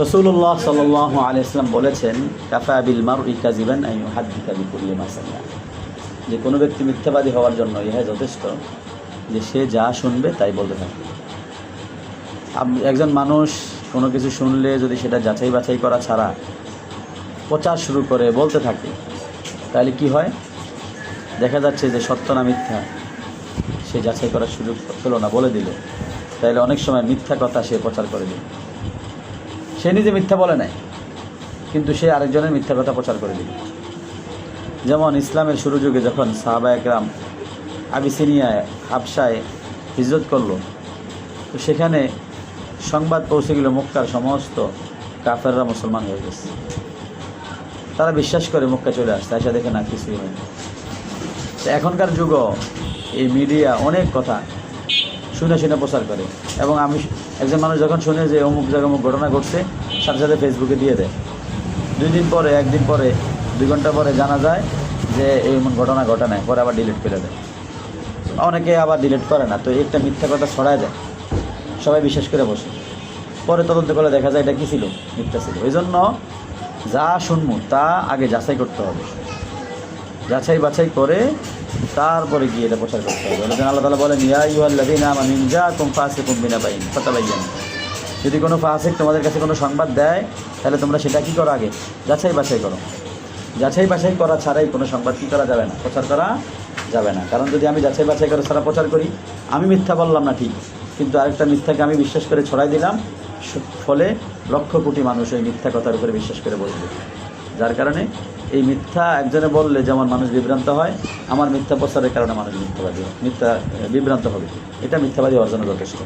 রাসূলুল্লাহ সাল্লাল্লাহু আলাইহি ওয়াসাল্লাম বলেছেন, কাফা বিল মারই কাযিবান আন ইউহাদ্দিসা বিকুল্লি মা সামিআ, যে কোনো ব্যক্তি মিথ্যাবাদী হওয়ার জন্য ইহা যথেষ্ট যে সে যা শুনবে তাই বলতে থাকবে। একজন মানুষ কোনো কিছু শুনলে যদি সেটা যাচাই বাছাই করা ছাড়া প্রচার শুরু করে বলতে থাকে, তাহলে কি হয়? দেখা যাচ্ছে যে সত্য না মিথ্যা সে যাচাই করার সুযোগ পেল না, বলে দিল। তাইলে অনেক সময় মিথ্যা কথা সে প্রচার করে দিল। সে নিজে মিথ্যা বলে নাই, কিন্তু সে আরেকজনের মিথ্যা কথা প্রচার করে দিল। যেমন ইসলামের শুরু যুগে যখন সাহাবা একরাম আবিসিনিয়ায় হাবশায় হিজরত করলো, তো সেখানে সংবাদ পৌঁছে গেল মক্কার সমস্ত কাফেররা মুসলমান হয়ে গেছে। তারা বিশ্বাস করে মক্কা চলে আসছে, এসে দেখে না কিছুই হয়নি। এখনকার যুগও এই মিডিয়া অনেক কথা শুনে শুনে প্রচার করে, এবং আমি একজন মানুষ যখন শুনে যে অমুক জায়গায় অমুক ঘটনা ঘটছে, সাথে সাথে ফেসবুকে দিয়ে দেয়। 2 দিন পরে, 1 দিন পরে, 2 ঘন্টা পরে জানা যায় যে এই এমন ঘটনা ঘটে নাই, পরে আবার ডিলিট করে দেয়। অনেকে আবার ডিলিট করে না, তো একটা মিথ্যা কথা ছড়ায় যায়, সবাই বিশ্বাস করে বসে। পরে তদন্ত করে দেখা যায় এটা কী ছিল, মিথ্যা ছিল। এই জন্য যা শুনবো তা আগে যাচাই করতে হবে, যাচাই বাছাই করে তারপরে গিয়ে এটা প্রচার করতে হবে। আল্লাহ তাআলা বলেন, ইয়া আইয়ুহাল্লাযীনা আমানু ইন জাআকুম ফাসিকুম বিনাবাইন ফাতাবায়ানু, যদি কোনো ফাসিক তোমাদের কাছে কোনো সংবাদ দেয়, তাহলে তোমরা সেটা কী করো? আগে যাচাই বাছাই করো। যাচাই বাছাই করা ছাড়াই কোনো সংবাদ কী করা যাবে না, প্রচার করা যাবে না। কারণ যদি আমি যাচাই বাছাই করে ছাড়া প্রচার করি, আমি মিথ্যা বললাম না ঠিক, কিন্তু আরেকটা মিথ্যাকে আমি বিশ্বাস করে ছড়াই দিলাম, ফলে লক্ষ কোটি মানুষ এই মিথ্যা কথার উপরে বিশ্বাস করে বসবে। যার কারণে এই মিথ্যা একজনে বললে যেমন মানুষ বিভ্রান্ত হয়, আমার মিথ্যা প্রচারের কারণে মানুষ মিথ্যা বিভ্রান্ত হবে। এটা মিথ্যাবাদী হওয়ার জন্য যথেষ্ট।